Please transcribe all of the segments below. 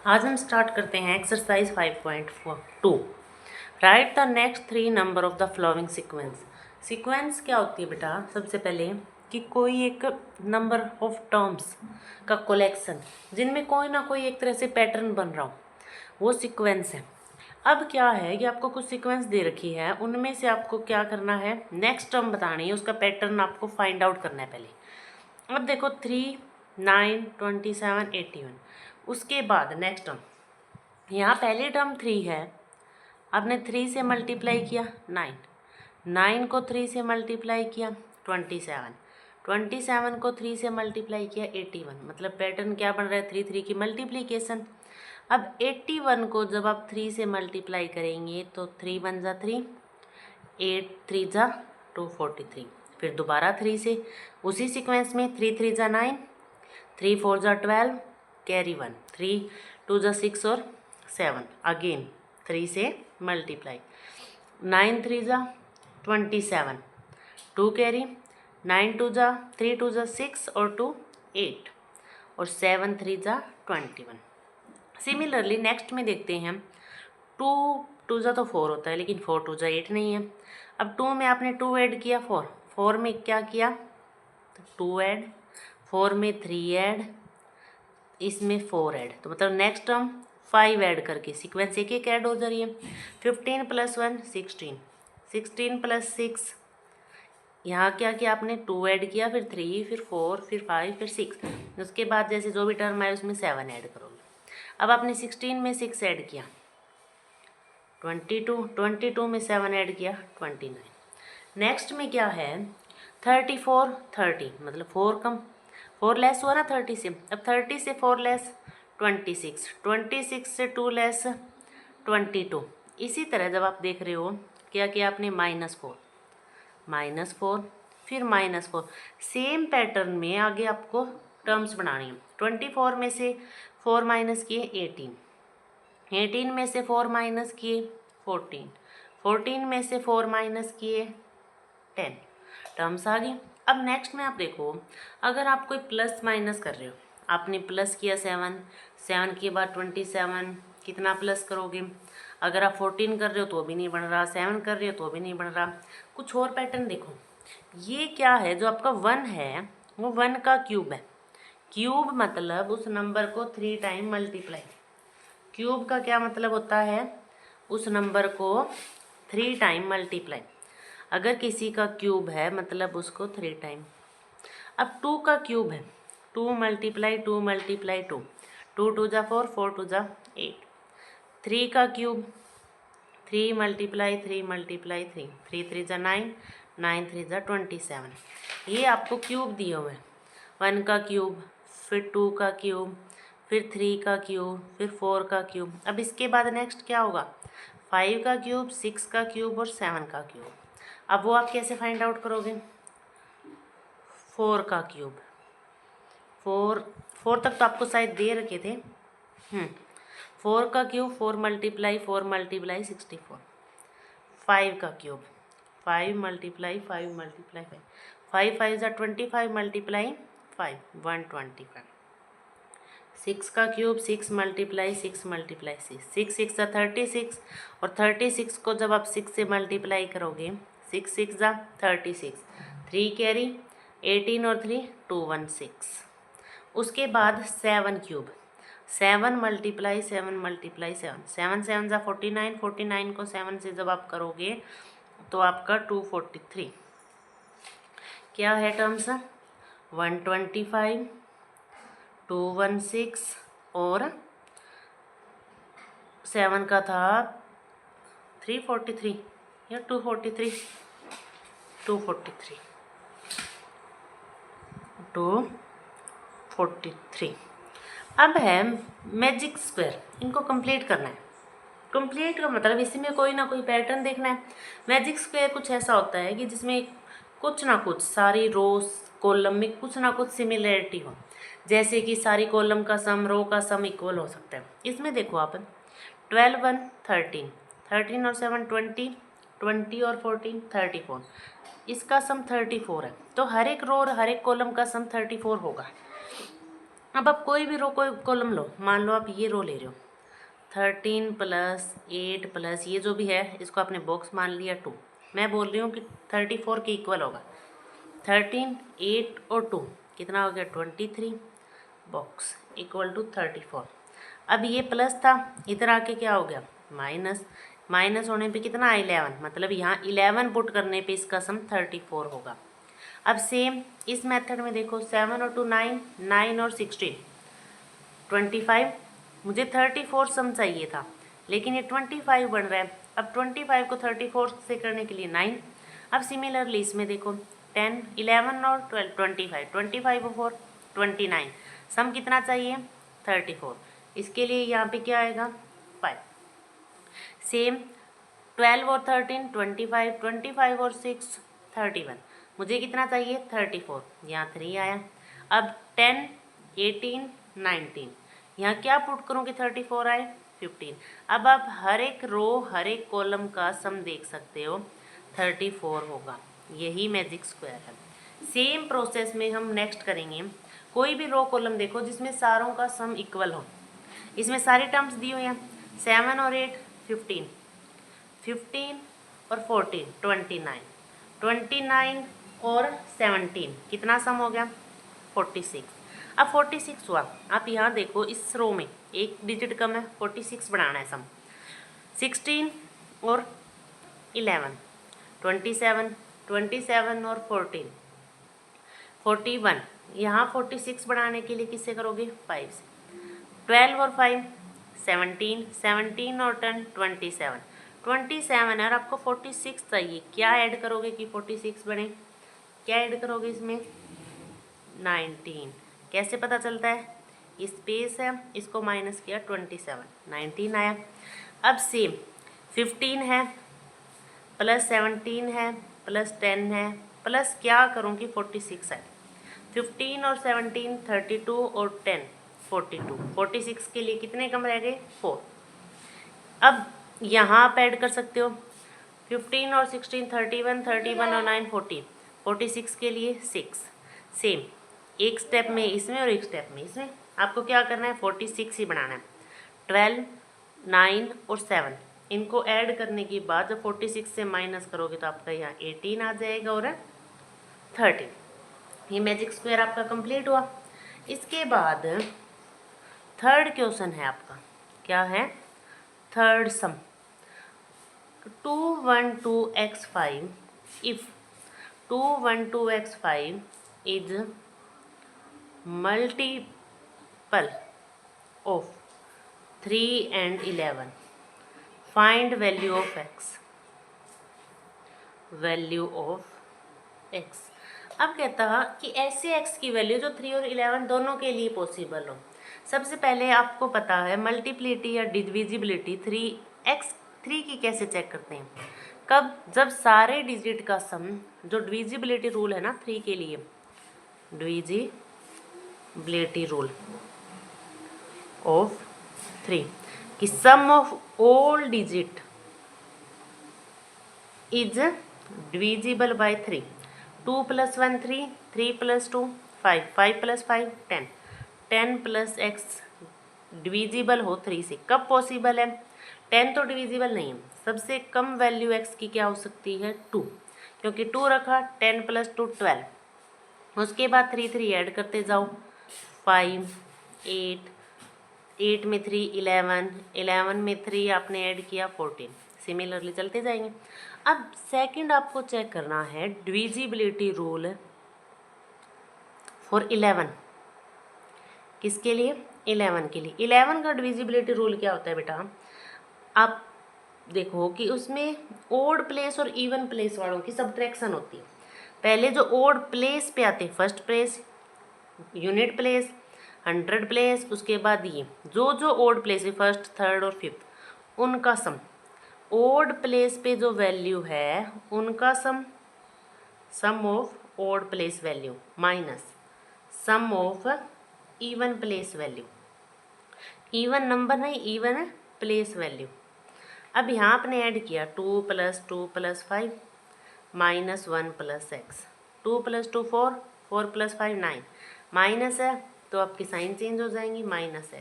आज हम स्टार्ट करते हैं exercise 5.2। Right the next 3 number of the flowing sequence. Sequence क्या होती है बेटा? सबसे पहले कि कोई एक नंबर ऑफ टर्म्स का कलेक्शन जिनमें कोई ना कोई एक तरह से पैटर्न बन रहा हो, वो सीक्वेंस है। अब क्या है कि आपको कुछ सीक्वेंस दे रखी है, उनमें से आपको क्या करना है, नेक्स्ट टर्म बतानी है, उसका पैटर्न आपको फाइंड आउट करना है पहले। अब देखो 3, 9, 27, 81। उसके बाद नेक्स्ट टर्म, यहाँ पहली टर्म 3 है, आपने 3 से मल्टीप्लाई किया 9, 9 को 3 से मल्टीप्लाई किया 27, 27 को 3 से मल्टीप्लाई किया 81। मतलब पैटर्न क्या बन रहा है, 3 3 की मल्टीप्लीकेशन। अब 81 को जब आप 3 से मल्टीप्लाई करेंगे तो 3 बन जा 3, 8 3 जा 243। फिर दोबारा 3 से उसी सीक्वेंस में 3 3 जा 9, 3 4 जा 12, कैरी 1, 3 2 जा 6 और 7, अगेन 3 से मल्टीप्लाई, 9 3 जा 27, 2 कैरी, 9 2 जा 3 2 जा 6 और 2 8 और 7 3 जा 21। सिमिलरली नेक्स्ट में देखते हैं, 2 2 जा तो 4 होता है, लेकिन 4 2 जा 8 नहीं है। अब 2 में आपने 2 ऐड किया, 4 में क्या किया, तो 2 ऐड, 4 में 3 ऐड, इसमें 4 ऐड, तो मतलब नेक्स्ट टर्म 5 ऐड करके सीक्वेंस एक एक ऐड हो जा रही है। 15 + 1 16, 16 + 6, यहाँ क्या किया आपने, 2 ऐड किया, फिर 3, फिर 4, फिर 5, फिर 6। उसके बाद जैसे जो भी टर्म आए उसमें 7 ऐड करोगे। अब आपने 16 में 6 ऐड किया 22, 22 में 7 ऐड किया 29। नेक्स्ट में क्या है, 34 30, मतलब 4 कम, 4 लेस हुआ ना 30 से। अब 30 से 4 लेस 26, 26 से 2 लेस 22। इसी तरह जब आप देख रहे हो क्या किया आपने, -4, -4, फिर -4। सेम पैटर्न में आगे आपको टर्म्स बनानी है। 24 में से 4 माइनस किए 18, 18 में से 4 माइनस किए 14, 14 में से 4 माइनस किए 10, टर्म्स आ गई। अब नेक्स्ट में आप देखो, अगर आप कोई प्लस माइनस कर रहे हो, आपने प्लस किया 7, 7 के बाद 27, कितना प्लस करोगे? अगर आप 14 कर रहे हो तो भी नहीं बन रहा, 7 कर रहे हो तो भी नहीं बन रहा। कुछ और पैटर्न देखो, ये क्या है, जो आपका 1 है वो 1 का क्यूब है। क्यूब मतलब उस नंबर को 3 टाइम मल्टीप्लाई। क्यूब का क्या मतलब होता है, उस नंबर को 3 टाइम मल्टीप्लाई। अगर किसी का क्यूब है मतलब उसको 3 टाइम। अब 2 का क्यूब है, 2 मल्टीप्लाई 2 मल्टीप्लाई 2, 2 2 जा 4, 4 2 जा 8। 3 का क्यूब, 3 मल्टीप्लाई 3 मल्टीप्लाई 3, 3 3 जा 9, 9 3 जा 27। ये आपको क्यूब दिए हुए हैं, 1 का क्यूब, फिर 2 का क्यूब, फिर 3 का क्यूब, फिर 4 का क्यूब। अब इसके बाद नेक्स्ट क्या होगा, 5 का क्यूब, 6 का क्यूब और 7 का क्यूब। अब वो आप कैसे फाइंड आउट करोगे, 4 का क्यूब, 4 तक तो आपको शायद दे रखे थे। 4 का क्यूब 4 मल्टीप्लाई 4 मल्टीप्लाई 64। 5 का क्यूब 5 मल्टीप्लाई 5 मल्टीप्लाई 5, 5 5 जा 25 मल्टीप्लाई 5 125। 6 का क्यूब 6 मल्टीप्लाई 6 मल्टीप्लाई 6, 6 6 जा 36, और 36 को जब आप 6 से मल्टीप्लाई करोगे, 6 6 जा 36, 3 कैरी, 18 और 3 216। उसके बाद 7 क्यूब, 7 मल्टीप्लाई 7 मल्टीप्लाई 7, 7 7 जा 49, 49 को 7 से जब आप करोगे तो आपका 243। क्या है टर्म्स, 125, 216 और 7 का था 343 या 243, 243, 243। अब है मैजिक स्क्वायर, इनको कंप्लीट करना है। कंप्लीट का मतलब इसमें कोई ना कोई पैटर्न देखना है। मैजिक स्क्वायर कुछ ऐसा होता है कि जिसमें कुछ ना कुछ सारी रोज कॉलम में कुछ ना कुछ सिमिलरिटी हो, जैसे कि सारी कॉलम का सम रो का सम इक्वल हो सकता है। इसमें देखो आप 12 1 13, 13 और 7 20, 20 और 14 34, इसका सम 34 है। तो हर एक रो और हर एक कॉलम का सम 34 होगा। अब आप कोई भी रो कोई कॉलम लो, मान लो आप ये रो ले रहे हो 13 प्लस 8 प्लस ये जो भी है इसको आपने बॉक्स मान लिया 2। मैं बोल रही हूँ कि 34 के इक्वल होगा 13, 8 और 2 कितना हो गया 23 बॉक्स इक्वल टू 34। अब ये प्लस था, इधर आके क्या हो गया माइनस, माइनस होने पे कितना आया 11, मतलब यहाँ 11 पुट करने पे इसका सम 34 होगा। अब सेम इस मेथड में देखो 7 और 2 9, 9 और 16 25, मुझे 34 सम चाहिए था लेकिन ये 25 बन रहा है। अब 25 को 34 से करने के लिए 9। अब सिमिलरली इसमें देखो 10, 11 और 12 25, 25 और 4 29, सम कितना चाहिए 34, इसके लिए यहाँ पे क्या आएगा 5। सेम 12 और 13 25, 25 और 6 31, मुझे कितना चाहिए 34, यहाँ 3 आया। अब 10, 18, 19, यहाँ क्या पुट करूँ कि 34 आए 15। अब आप हर एक रो हर एक कॉलम का सम देख सकते हो 34 होगा, यही मैजिक स्क्वायर है। सेम प्रोसेस में हम नेक्स्ट करेंगे, कोई भी रो कॉलम देखो जिसमें सारों का सम इक्वल हो। इसमें सारे टर्म्स दिए हुए हैं 7 और 8 15, 15 और 14 29, 29 और 17 कितना सम हो गया 46। अब 46 हुआ, आप यहाँ देखो इस रो में एक डिजिट कम है 46 बढ़ाना है सम। 16 और 11 27, 27 और 14 41, यहाँ 46 बढ़ाने के लिए किससे करोगे 5 से। 12 और 5 17, 17 और 10 27, 27 है और आपको 46 चाहिए, क्या ऐड करोगे कि 46 बने, क्या ऐड करोगे इसमें 19। कैसे पता चलता है, स्पेस है इसको माइनस किया 27 19 आया। अब सेम 15 है प्लस 17 है प्लस 10 है प्लस क्या करूँगी 46 है। 15 और 17 32 और 10 42, 46 के लिए कितने कम रह गए 4। अब यहाँ आप ऐड कर सकते हो 15 और 16 31, 31 और 9 40, 46 के लिए 6। सेम एक स्टेप में इसमें और एक स्टेप में इसमें, आपको क्या करना है 46 ही बनाना है। 12, 9 और 7 इनको ऐड करने के बाद जब 46 से माइनस करोगे तो आपका यहाँ 18 आ जाएगा और 13। ये मैजिक स्क्वायर आपका कंप्लीट हुआ। इसके बाद थर्ड क्वेश्चन है आपका, क्या है third some 212x5 if 212x5 is multiple of 3 and 11, find value of x, value of x। अब कहता है कि ऐसे x की वैल्यू जो 3 और 11 दोनों के लिए पॉसिबल हो। सबसे पहले आपको पता है मल्टीप्लिटी या डिविजिबिलिटी 3 की कैसे चेक करते हैं, कब, जब सारे डिजिट का सम, जो डिविजिबिलिटी रूल है ना 3 के लिए, डिविजिबिलिटी रूल ऑफ 3 कि sum of all digit is divisible by 3। 2 + 1 3, 3 + 2 5, 5 + 5 10, 10 + x divisible हो 3 से, कब पॉसिबल है 10 तो डिविजिबल नहीं है, सबसे कम वैल्यू x की क्या हो सकती है 2, क्योंकि 2 रखा 10 + 2 12, उसके बाद 3 3 ऐड करते जाओ 5 8, 8 में 3 11, 11 में 3 आपने ऐड किया 14, सिमिलरली चलते जाएंगे। अब सेकंड आपको चेक करना है डिविजिबिलिटी रूल फॉर 11, किसके लिए 11 के लिए। 11 का डिविजिबिलिटी रूल क्या होता है बेटा, आप देखो कि उसमें ओड प्लेस और इवन प्लेस वालों की सब्ट्रैक्शन होती है। पहले जो ओड प्लेस पे आते हैं first place, unit place, 100 place, उसके बाद ये जो ओड प्लेस है फर्स्ट थर्ड और फिफ्थ, उनका सम, ओड प्लेस पे जो वैल्यू है उनका sum of odd place value minus sum of even place value, even number नहीं इवन प्लेस वैल्यू। अब यहाँ आपने ऐड किया 2 + 2 + 5 -1 + x, 2 + 2 4, 4 + 5 9, माइनस है तो आपकी साइन चेंज हो जाएंगी, -x,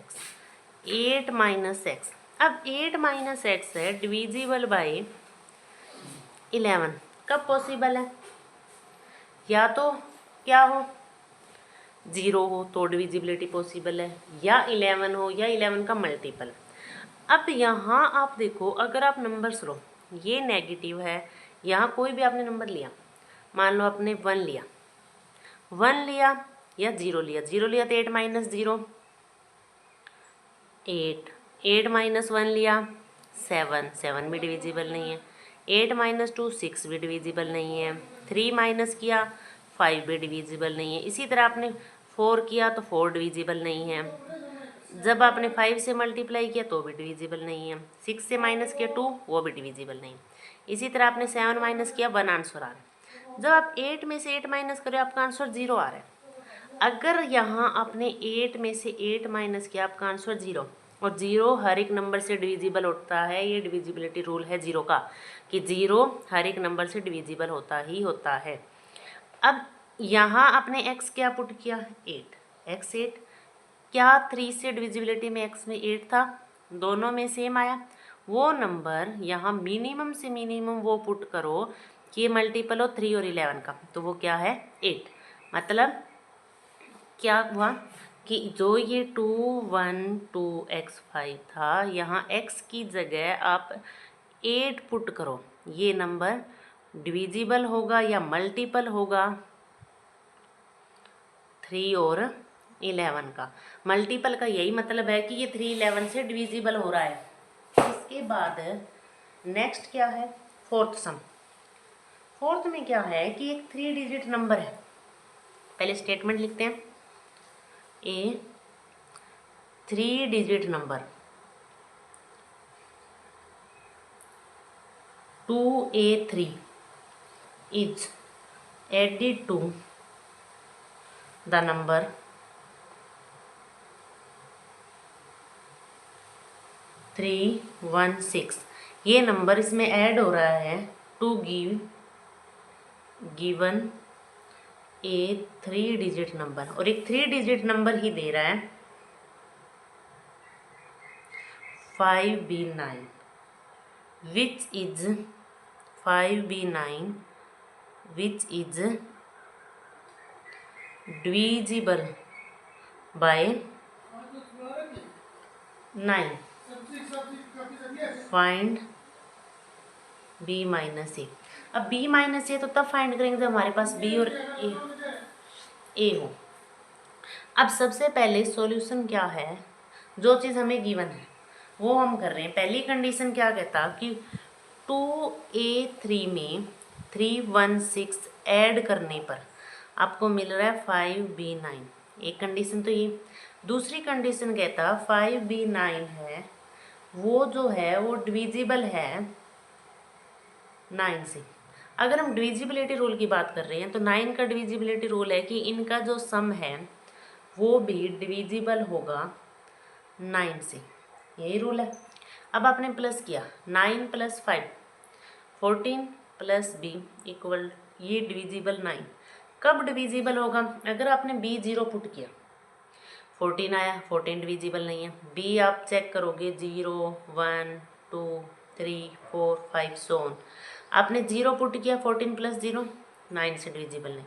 8 - x। अब 8 - x है डिविजिबल बाई 11, कब पॉसिबल है? या तो क्या हो, 0 हो तो डिविजिबिलिटी पॉसिबल है, या 11 हो, या 11 का मल्टीपल। अब यहाँ आप देखो, अगर आप नंबर्स लो, ये नेगेटिव है, यहाँ कोई भी आपने नंबर लिया, मान लो आपने 1 लिया, 1 लिया या 0 लिया, 0 लिया तो 8 - 0 8, 8 - 1 लिया 7, 7 भी डिविजिबल नहीं है, 8 - 2 6 भी डिविजिबल नहीं है, 3 माइनस किया 5 भी डिविजिबल नहीं है। इसी तरह आपने 4 किया तो 4 डिविजिबल नहीं है, जब आपने 5 से मल्टीप्लाई किया तो भी डिविजिबल नहीं है, 6 से माइनस किया 2 वो भी डिविजिबल नहीं। इसी तरह आपने 7 माइनस किया 1 आंसर आ रहा है। जब आप 8 में से 8 माइनस करें आपका आंसर 0 आ रहा है। अगर यहाँ आपने 8 में से 8 माइनस किया आपका आंसर 0, और 0 हर एक नंबर से डिविजिबल होता है, ये डिविजिबिलिटी रूल है 0 का, कि 0 हर एक नंबर से डिविजिबल होता ही होता है। अब यहाँ आपने x क्या पुट किया, 8, x 8, क्या 3 से डिविजिबिलिटी में x में 8 था, दोनों में सेम आया, वो नंबर यहाँ मिनिमम से मिनिमम वो पुट करो कि ये मल्टीपल हो 3 और 11 का, तो वो क्या है 8। मतलब क्या हुआ कि जो ये 2 1 2 x 5 था, यहाँ x की जगह आप 8 पुट करो, ये नंबर डिविजिबल होगा या मल्टीपल होगा 3 और 11 का। मल्टीपल का यही मतलब है कि ये 3 11 से डिविजिबल हो रहा है। इसके बाद नेक्स्ट क्या है, फोर्थ सम। फोर्थ में क्या है कि एक 3 डिजिट नंबर है, पहले स्टेटमेंट लिखते हैं, ए 3 digit number 2A3 is added to the number 316। ये नंबर इसमें ऐड हो रहा है to given a 3 digit number, और एक 3 डिजिट नंबर ही दे रहा है 5B9 which is 5B9 which is divisible by 9। Find B - A। अब B - A तो तब फाइंड करेंगे जब हमारे पास B और A हो। अब सबसे पहले सॉल्यूशन क्या है, जो चीज़ हमें गिवन है वो हम कर रहे हैं। पहली कंडीशन क्या कहता कि 2A3 में 316 ऐड करने पर आपको मिल रहा है 5B9, एक कंडीशन तो ये। दूसरी कंडीशन कहता 5B9 है वो जो है वो डिविजिबल है 9 से। अगर हम डिविजिबिलिटी रूल की बात कर रहे हैं तो 9 का डिविजिबिलिटी रूल है कि इनका जो सम है वो भी डिविजिबल होगा 9 से, यही रूल है। अब आपने प्लस किया 9 + 5 14 + B इक्वल, ये डिविजिबल 9 कब डिविजिबल होगा, अगर आपने B 0 पुट किया 14 आया, 14 डिविजिबल नहीं है। B आप चेक करोगे 0 1 2 3 4 5 सो ऑन, आपने 0 पुट किया 14 + 0 9 से डिविजिबल नहीं,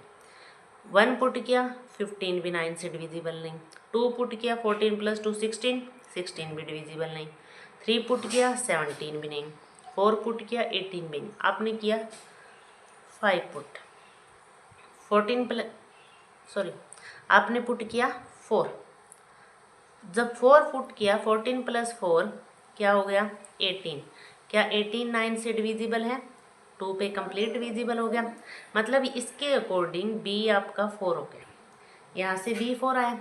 1 पुट किया 15 भी 9 से डिविजिबल नहीं, 2 पुट किया 14 + 2 16 16 भी डिविजिबल नहीं, 3 पुट किया 17 भी नहीं, 4 पुट किया 18 भी नहीं, आपने किया 5 पुट 14 प्लस सॉरी आपने पुट किया 4, जब 4 पुट किया 14 + 4 क्या हो गया 18, क्या 18 9 से डिविजिबल है, 2 पे कंप्लीट डिविजिबल हो गया, मतलब इसके अकॉर्डिंग B आपका 4 हो गया, यहाँ से B 4 आया।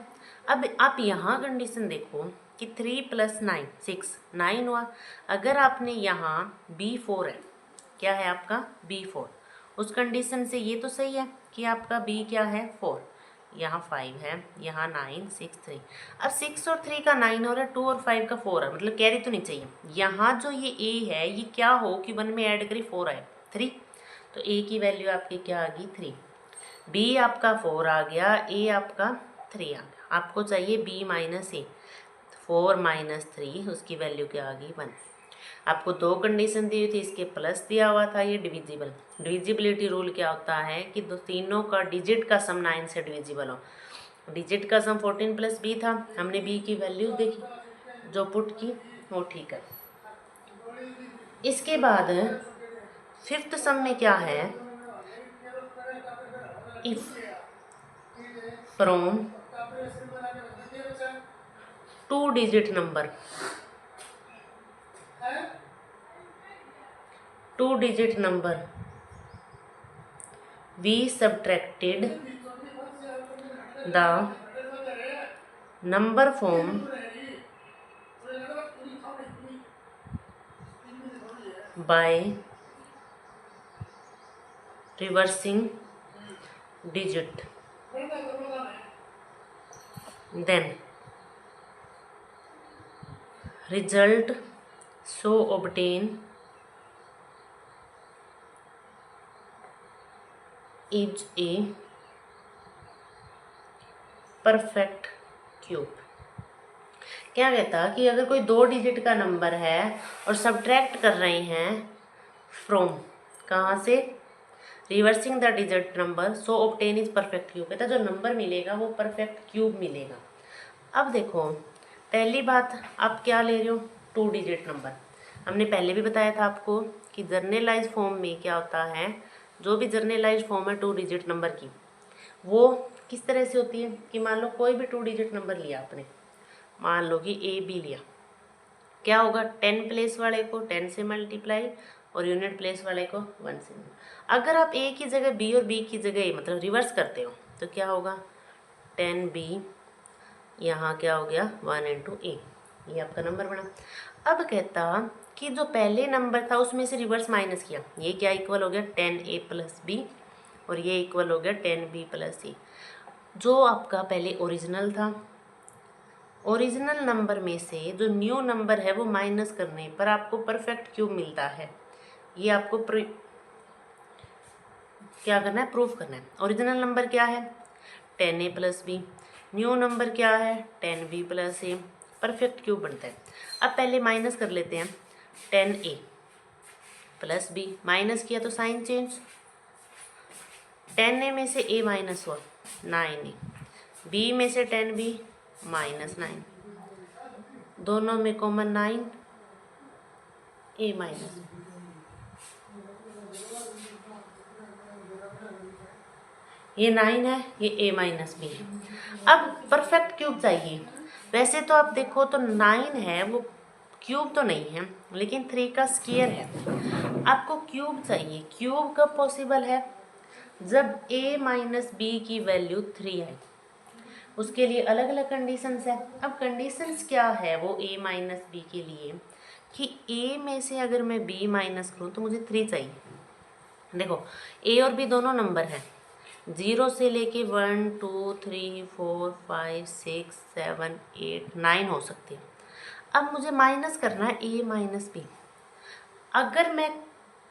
अब आप यहाँ कंडीशन देखो कि 3 + 9 6 9 हुआ, अगर आपने यहाँ B 4 है, क्या है आपका B 4, उस कंडीशन से ये तो सही है कि आपका B क्या है 4, यहाँ 5 है, यहाँ 9 6 3। अब 6 और 3 का 9 हो रहा है, 2 और 5 का 4 है, मतलब कैरी तो नहीं चाहिए। यहाँ जो ये A है ये क्या हो कि 1 में ऐड करी 4 आए 3, तो A की वैल्यू आपकी क्या आ गई 3, B आपका 4 आ गया, A आपका 3 आ गया। आपको चाहिए b माइनस ए, 4 माइनस 3 उसकी वैल्यू क्या आ गई 1। आपको दो कंडीशन दी हुई थी, इसके प्लस दिया हुआ था ये डिविजिबल। डिविजिबिलिटी रूल क्या होता है कि दो तीनों का डिजिट का सम 9 से डिविजिबल हो। डिजिट का सम 14 प्लस बी था, हमने बी की वैल्यू देखी जो पुट की वो ठीक है। इसके बाद फिफ्थ सम में क्या है, if from 2 digit number, 2 digit number we subtracted the number form by reversing digit, then result so obtain is a perfect cube. क्या कहता कि अगर कोई 2 डिजिट का नंबर है और सब्ट्रैक्ट कर रहे हैं फ्रॉम, कहाँ से, reversing the digit number so obtain is perfect cube. कहता जो नंबर मिलेगा वो परफेक्ट क्यूब मिलेगा। अब देखो पहली बात, आप क्या ले रहे हो, 2 डिजिट नंबर। हमने पहले भी बताया था आपको कि जर्नलाइज फॉर्म में क्या होता है, जो भी जर्नलाइज फॉर्म है 2 डिजिट नंबर की, वो किस तरह से होती है कि मान लो कोई भी 2 डिजिट नंबर लिया आपने, मान लो कि ए बी लिया, क्या होगा 10 प्लेस वाले को 10 से मल्टीप्लाई और यूनिट प्लेस वाले को 1 से। अगर आप ए की जगह बी और बी की जगह ए मतलब रिवर्स करते हो तो क्या होगा 10 बी, यहाँ क्या हो गया 1 इंटू ए, ये आपका नंबर बना। अब कहता कि जो पहले नंबर था उसमें से रिवर्स माइनस किया, ये क्या इक्वल हो गया 10 ए प्लस बी और ये इक्वल हो गया 10 बी प्लस सी। जो आपका पहले ओरिजिनल था, ओरिजिनल नंबर में से जो न्यू नंबर है वो माइनस करने पर आपको परफेक्ट क्यूब मिलता है। ये आपको क्या करना है, प्रूफ करना है। ओरिजिनल नंबर क्या है 10 ए प्लस बी, न्यू नंबर क्या है 10 बी प्लस ए, परफेक्ट क्यूब बनता है। अब पहले माइनस कर लेते हैं, 10 ए प्लस बी, माइनस किया तो साइन चेंज, 10 ए में से ए माइनस हुआ 9 ए, बी में से 10 बी माइनस 9, दोनों में कॉमन 9, ए माइनस, ये 9 है, ये ए माइनस बी है। अब परफेक्ट क्यूब चाहिए। वैसे तो आप देखो तो 9 है वो क्यूब तो नहीं है, लेकिन 3 का स्क्वायर है। आपको क्यूब चाहिए। क्यूब कब पॉसिबल है, जब a माइनस बी की वैल्यू 3 है। उसके लिए अलग अलग कंडीशंस है। अब कंडीशंस क्या है वो a माइनस बी के लिए कि a में से अगर मैं b माइनस करूँ तो मुझे 3 चाहिए। देखो a और b दोनों नंबर हैं, 0 से लेके 1 2 3 4 5 6 7 8 9 हो सकते हैं। अब मुझे माइनस करना है a माइनस बी। अगर मैं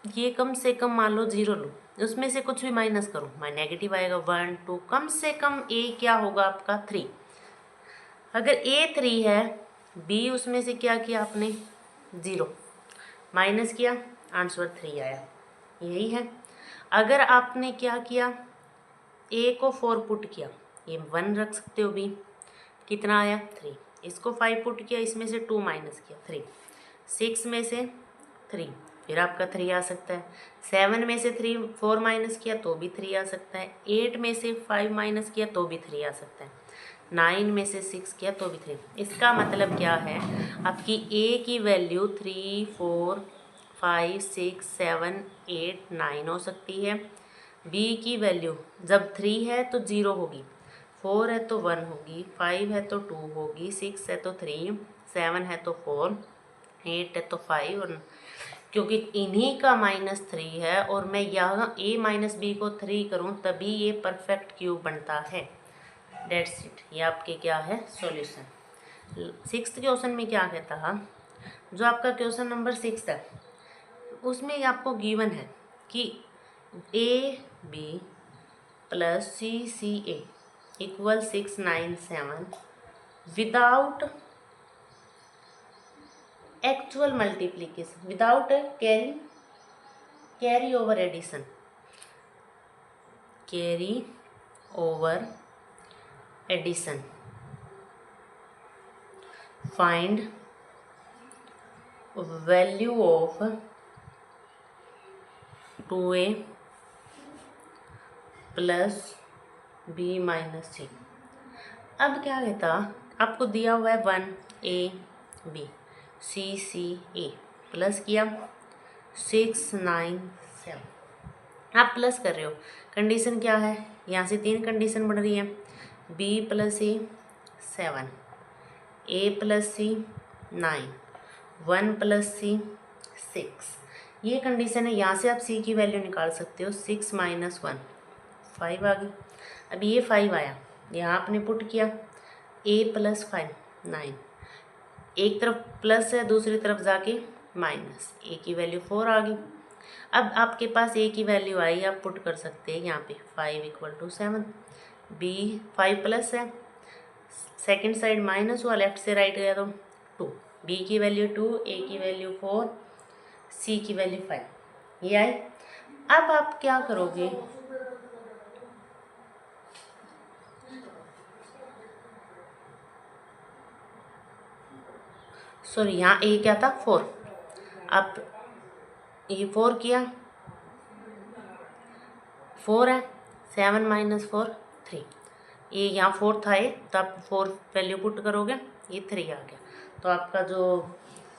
ये कम से कम मान लो 0 लूँ, उसमें से कुछ भी माइनस करूँ, मैं नेगेटिव आएगा 1 2, कम से कम a क्या होगा आपका 3। अगर a 3 है, b उसमें से क्या किया आपने 0 माइनस किया, आंसर 3 आया, यही है। अगर आपने क्या किया a को 4 पुट किया, ये 1 रख सकते हो, b कितना आया 3, इसको 5 पुट किया, इसमें से 2 माइनस किया 3, 6 में से 3 फिर आपका 3 आ सकता है, 7 में से 4 माइनस किया तो भी 3 आ सकता है, 8 में से 5 माइनस किया तो भी 3 आ सकता है, 9 में से 6 किया तो भी 3। इसका मतलब क्या है, आपकी a की वैल्यू 3 4 5 6 7 8 9 हो सकती है। b की वैल्यू जब 3 है तो 0 होगी, 4 है तो 1 होगी, 5 है तो 2 होगी, 6 है तो 3, 7 है तो 4, 8 है तो 5, और क्योंकि इन्हीं का -3 है और मैं यहाँ a माइनस बी को 3 करूँ तभी ये परफेक्ट क्यूब बनता है। डेट्स इट, ये आपके क्या है सॉल्यूशन। 6th क्वेश्चन में क्या कहता है, जो आपका क्वेश्चन नंबर 6 है उसमें आपको गिवन है कि a b plus c c a equal 697 without actual multiplication, without carry over addition, carry over addition. Find value of 2a plus b minus c। अब क्या कहता, आपको दिया हुआ है 1ab c प्लस किया 697, आप प्लस कर रहे हो, कंडीशन क्या है, यहाँ से 3 कंडीशन बढ़ रही है, b plus a 7, a plus c 9, 1 plus c 6, ये कंडीशन है। यहाँ से आप c की वैल्यू निकाल सकते हो, 6 माइनस 1 5 आ गई। अब ये 5 आया, यहाँ आपने पुट किया a प्लस 5 9, एक तरफ प्लस है दूसरी तरफ जाके माइनस, a की वैल्यू 4 आ गई। अब आपके पास a की वैल्यू आई, आप पुट कर सकते हैं यहाँ पे 5 इक्वल टू 7, b 5 प्लस है, सेकेंड साइड माइनस हुआ, लेफ्ट से राइट गया तो 2, b की वैल्यू 2, a की वैल्यू 4, c की वैल्यू 5, ये आई। अब आप क्या करोगे, सॉरी यहाँ a क्या था 4, अब ये 4 किया, 4 है, 7 माइनस 4 3, ये यहाँ 4 था, ये तो आप 4 वैल्यू पुट करोगे, ये 3 आ गया। तो आपका जो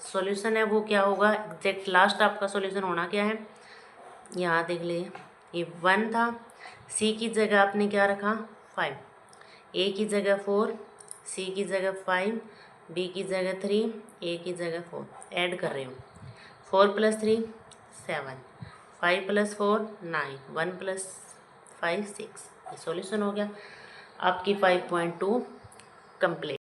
सॉल्यूशन है वो क्या होगा, एग्जैक्ट लास्ट आपका सॉल्यूशन होना क्या है, यहाँ देख लीजिए, ये 1 था, c की जगह आपने क्या रखा 5, a की जगह 4, c की जगह 5, b की जगह 3, a की जगह 4, ऐड कर रहे हो, 4 प्लस 3 7, 5 प्लस 4 9, 1 प्लस 5 6, ये सॉल्यूशन हो गया आपकी 5.2 कंप्लीट।